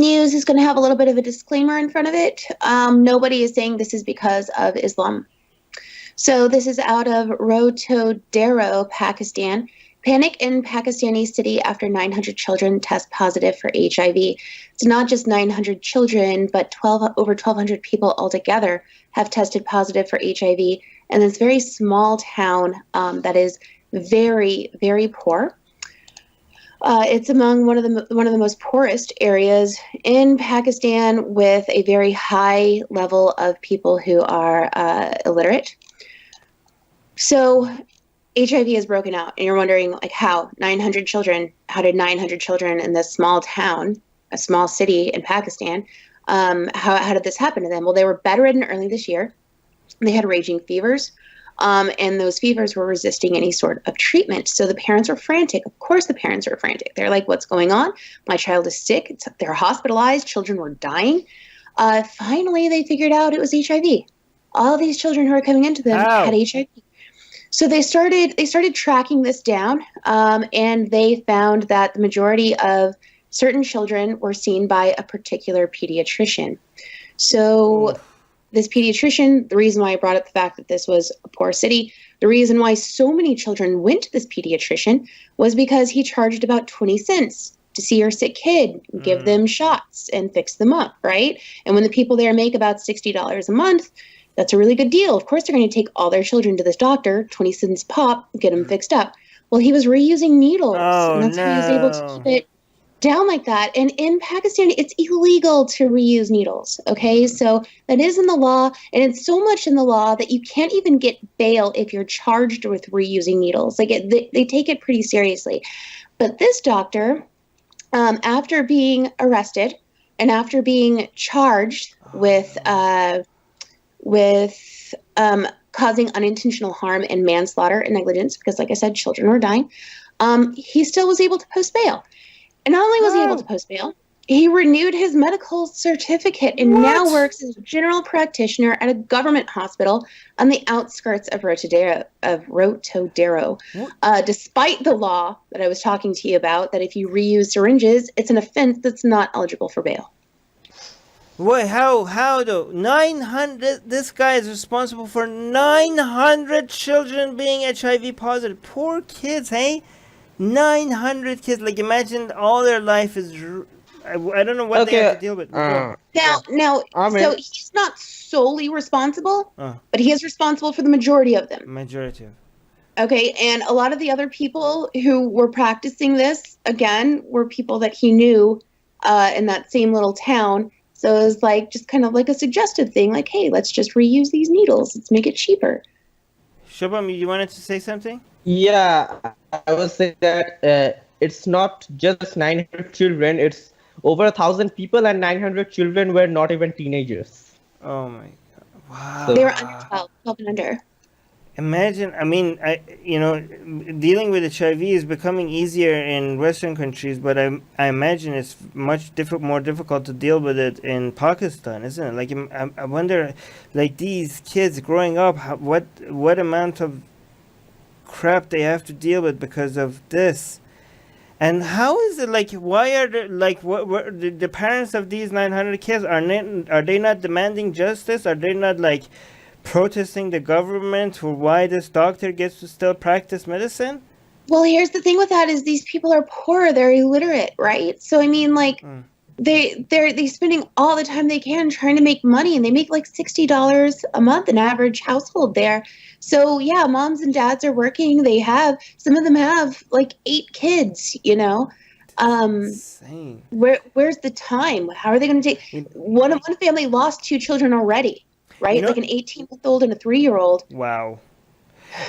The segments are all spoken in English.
news is going to have a little bit of a disclaimer in front of it. Nobody is saying this is because of Islam. So this is out of Ratodero, Pakistan. Panic in Pakistani city after 900 children test positive for HIV. It's not just 900 children, but over 1,200 people altogether have tested positive for HIV in this very small town that is very, very poor. It's among one of the most poorest areas in Pakistan, with a very high level of people who are illiterate. So HIV has broken out, and you're wondering, like, how 900 children? How did 900 children in this small town, a small city in Pakistan, how did this happen to them? Well, they were bedridden early this year. They had raging fevers, and those fevers were resisting any sort of treatment. So the parents were frantic. Of course, the parents are frantic. They're like, "What's going on? My child is sick." They're hospitalized. Children were dying. Finally, they figured out it was HIV. All these children who are coming into them had HIV. So they started tracking this down, and they found that the majority of certain children were seen by a particular pediatrician. So this pediatrician, the reason why I brought up the fact that this was a poor city, the reason why so many children went to this pediatrician was because he charged about 20 cents to see your sick kid, give them shots and fix them up, right? And when the people there make about $60 a month, that's a really good deal. Of course, they're going to take all their children to this doctor, 20 cents pop, get them fixed up. Well, he was reusing needles, and that's why he was able to keep it down like that. And in Pakistan, it's illegal to reuse needles, okay? So that is in the law, and it's so much in the law that you can't even get bail if you're charged with reusing needles. Like, they take it pretty seriously. But this doctor, after being arrested and after being charged with causing unintentional harm and manslaughter and negligence, because, like I said, children were dying, he still was able to post bail. And not only was he able to post bail, he renewed his medical certificate and now works as a general practitioner at a government hospital on the outskirts of Ratodero. Despite the law that I was talking to you about, that if you reuse syringes, it's an offense that's not eligible for bail. Wait, how though? 900, this guy is responsible for 900 children being HIV positive. Poor kids, hey? 900 kids, like, imagine all their life is, I don't know what they have to deal with. Now, so he's not solely responsible, but he is responsible for the majority of them. Okay, and a lot of the other people who were practicing this, again, were people that he knew in that same little town. So it was like, just kind of like a suggestive thing, like, hey, let's just reuse these needles. Let's make it cheaper. Shubham, you wanted to say something? Yeah, I was saying that it's not just 900 children, it's over 1,000 people, and 900 children were not even teenagers. Oh my God. Wow. So they were under 12 and under. Imagine, I mean, dealing with HIV is becoming easier in Western countries, but I imagine it's much more difficult to deal with it in Pakistan, isn't it? Like, I wonder, like, these kids growing up, what amount of crap they have to deal with because of this. And how is it, like, why are there, like, what the parents of these 900 kids, are they not demanding justice? Are they not, like, protesting the government for why this doctor gets to still practice medicine? Well, here's the thing with that is these people are poor, they're illiterate, right? So I mean, like, they're spending all the time they can trying to make money, and they make like $60 a month, an average household there. So yeah, moms and dads are working. Some of them have like 8 kids, you know. Insane. Where's the time? How are they going to take? One family lost 2 children already. Right? Like an 18-month-old and a 3-year-old. Wow.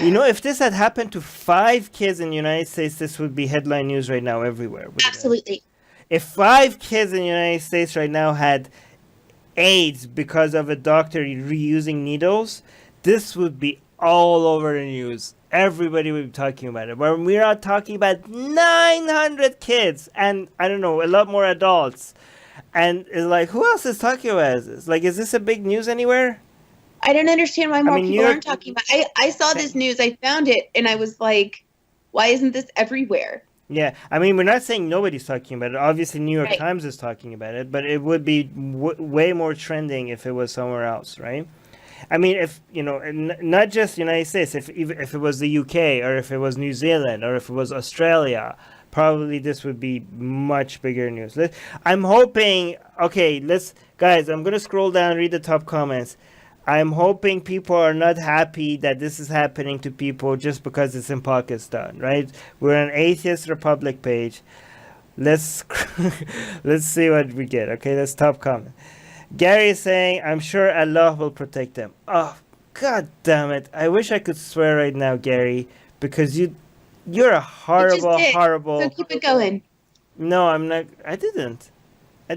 You know, if this had happened to 5 kids in the United States, this would be headline news right now everywhere. Absolutely. If 5 kids in the United States right now had AIDS because of a doctor reusing needles, this would be all over the news. Everybody would be talking about it. But we're not talking about 900 kids and, I don't know, a lot more adults. And it's like, who else is talking about this? Like, is this a big news anywhere? I don't understand why more people aren't talking about it. I saw this news, I found it, and I was like, why isn't this everywhere? Yeah, I mean, we're not saying nobody's talking about it. Obviously, New York Right. Times is talking about it, but it would be way more trending if it was somewhere else, right? I mean, if you know, not just United States, if it was the UK or if it was New Zealand or if it was Australia, probably this would be much bigger news. I'm hoping. Okay, let's guys. I'm gonna scroll down, read the top comments. I'm hoping people are not happy that this is happening to people just because it's in Pakistan, right? We're an atheist republic page. Let's let's see what we get. Okay, that's top comment. Gary is saying, "I'm sure Allah will protect them." Oh, god damn it! I wish I could swear right now, Gary, because you're a You just horrible, did. So horrible. keep it going. No, I'm not. I didn't. I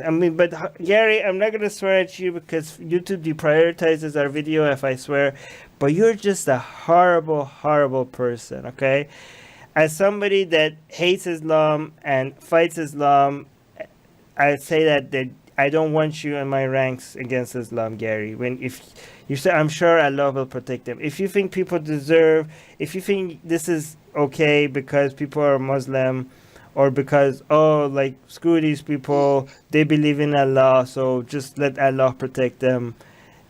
mean, but Gary, I'm not gonna swear at you because YouTube deprioritizes our video if I swear. But you're just a horrible, horrible person. Okay, as somebody that hates Islam and fights Islam, I say that I don't want you in my ranks against Islam, Gary. When if you say, I'm sure Allah will protect them. If you think people deserve, if you think this is okay because people are Muslim, or because like screw these people, they believe in Allah, so just let Allah protect them,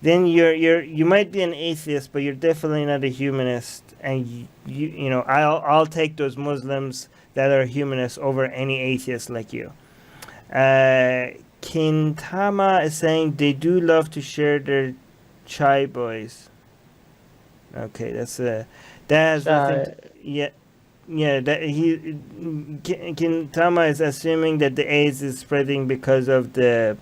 then you might be an atheist, but you're definitely not a humanist. And you know I'll take those Muslims that are humanists over any atheist like you. Kintama is saying they do love to share their chai boys. Okay, that has nothing. Yeah, that Kintama is assuming that the AIDS is spreading because of the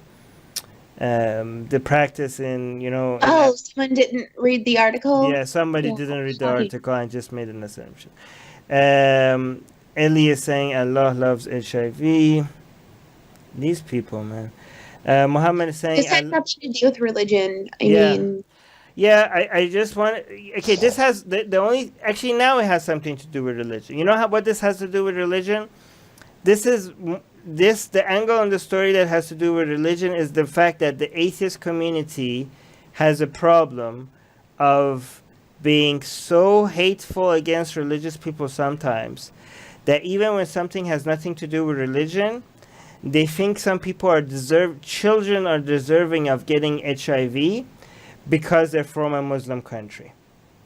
practice in Oh, someone didn't read the article. yeah, somebody Yeah, didn't read the shocking. article and just made an assumption. Eli is saying Allah loves HIV. These people, man. Muhammad is saying This had nothing to do with religion. I Yeah. mean, yeah, I just want. Okay, this has the only. Actually, now it has something to do with religion. You know what this has to do with religion? This is the angle on the story that has to do with religion is the fact that the atheist community has a problem of being so hateful against religious people sometimes that even when something has nothing to do with religion, they think some people children are deserving of getting HIV because they're from a Muslim country.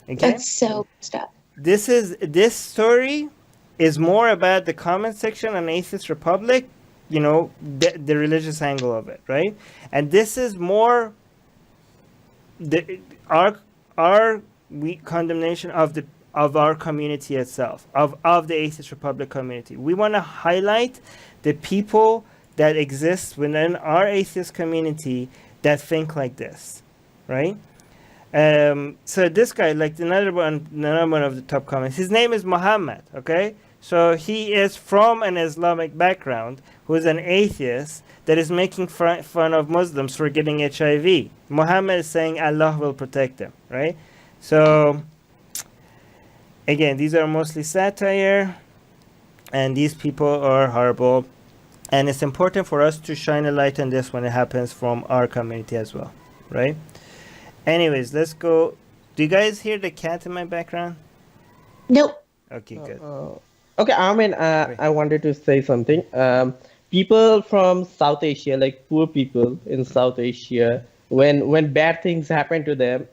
Okay? that's so messed up. This story is more about the comment section on Atheist Republic, the religious angle of it, right? And this is more our condemnation of our community itself, of the Atheist Republic community. We want to highlight the people that exist within our atheist community that think like this, right? So this guy, like another one of the top comments, his name is Muhammad, okay? So he is from an Islamic background, who is an atheist that is making fun of Muslims for getting HIV. Muhammad is saying Allah will protect them, right? So again, these are mostly satire, and these people are horrible. And it's important for us to shine a light on this when it happens from our community as well, right? Anyways, let's go. Do you guys hear the cat in my background? Nope. Okay, good. Okay, I mean, I wanted to say something. People from South Asia, like poor people in South Asia, when bad things happen to them,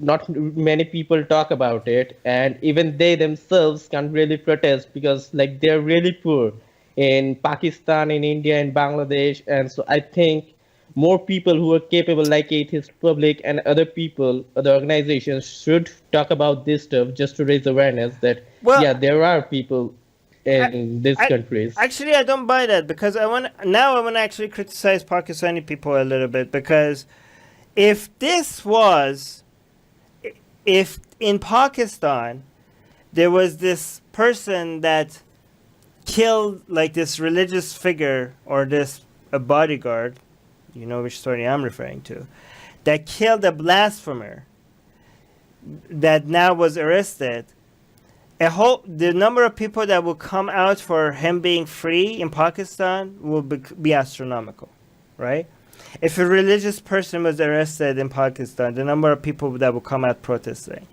not many people talk about it, and even they themselves can't really protest because like they're really poor in Pakistan, in India, in Bangladesh, and so I think more people who are capable, like Atheist Republic and other people, other organizations, should talk about this stuff just to raise awareness that there are people in these countries. Actually, I don't buy that because I want to actually criticize Pakistani people a little bit, because if in Pakistan there was this person that killed like this religious figure or a bodyguard, you know which story I'm referring to, that killed a blasphemer that now was arrested, the number of people that will come out for him being free in Pakistan will be astronomical, right? If a religious person was arrested in Pakistan, the number of people that will come out protesting.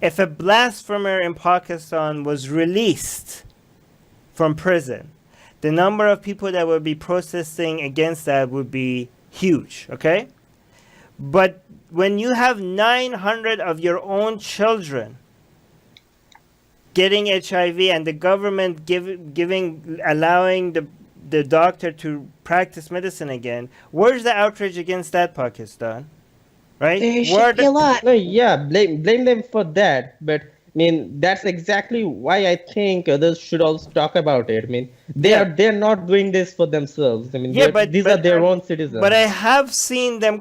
If a blasphemer in Pakistan was released, from prison, the number of people that would be protesting against that would be huge, okay? But when you have 900 of your own children getting HIV and the government allowing the doctor to practice medicine again, where's the outrage against that, Pakistan? Right? There should be a lot. No, yeah, blame them for that. But I mean, that's exactly why I think others should also talk about it. I mean, they're not doing this for themselves. I mean, these are their own citizens. But I have seen them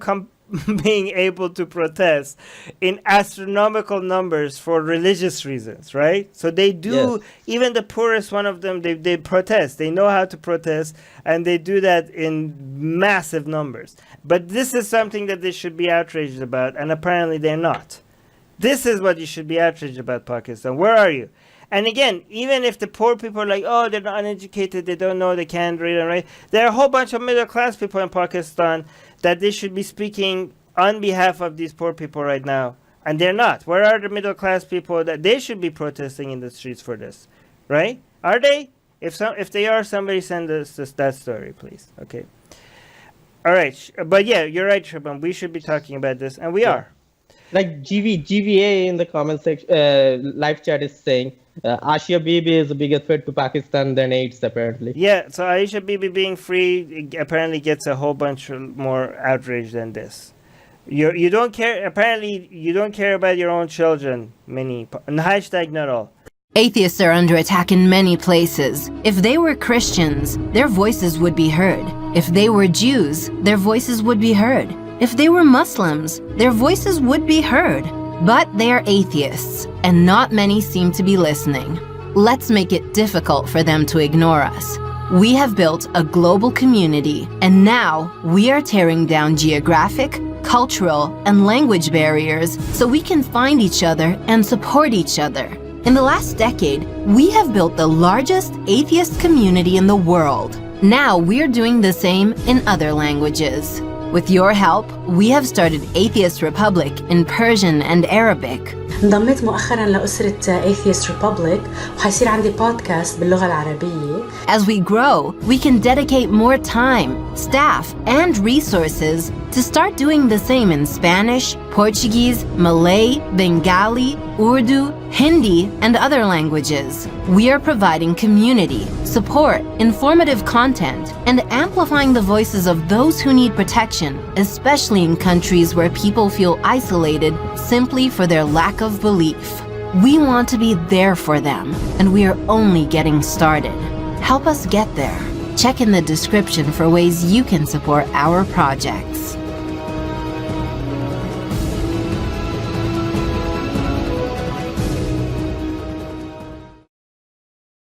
being able to protest in astronomical numbers for religious reasons, right? So they do, Yes. even the poorest one of them, they protest. They know how to protest, and they do that in massive numbers. But this is something that they should be outraged about, and apparently they're not. This is what you should be outraged about, Pakistan. Where are you? And again, even if the poor people are like, oh, they're not uneducated, they don't know, they can't read and write, there are a whole bunch of middle-class people in Pakistan that they should be speaking on behalf of these poor people right now. And they're not. Where are the middle-class people that they should be protesting in the streets for this? Right? Are they? If they are, somebody send us that story, please. Okay. All right. But yeah, you're right, Shubham. We should be talking about this, and we are. Like GVA in the comment section, live chat is saying, Asia Bibi is a bigger threat to Pakistan than AIDS, apparently. Yeah, so Aisha Bibi being free apparently gets a whole bunch more outrage than this. You don't care. Apparently, you don't care about your own children. Hashtag not all. Atheists are under attack in many places. If they were Christians, their voices would be heard. If they were Jews, their voices would be heard. If they were Muslims, their voices would be heard. But they are atheists, and not many seem to be listening. Let's make it difficult for them to ignore us. We have built a global community, and now we are tearing down geographic, cultural, and language barriers so we can find each other and support each other. In the last decade, we have built the largest atheist community in the world. Now we're doing the same in other languages. With your help, we have started Atheist Republic in Persian and Arabic. انضميت مؤخرا لأسرة Atheist Republic وحيصير عندي بودكاست باللغة العربية. As we grow, we can dedicate more time, staff, and resources to start doing the same in Spanish, Portuguese, Malay, Bengali, Urdu, Hindi, and other languages. We are providing community, support, informative content, and amplifying the voices of those who need protection, especially in countries where people feel isolated simply for their lack of belief. We want to be there for them, and we are only getting started. Help us get there. Check in the description for ways you can support our projects.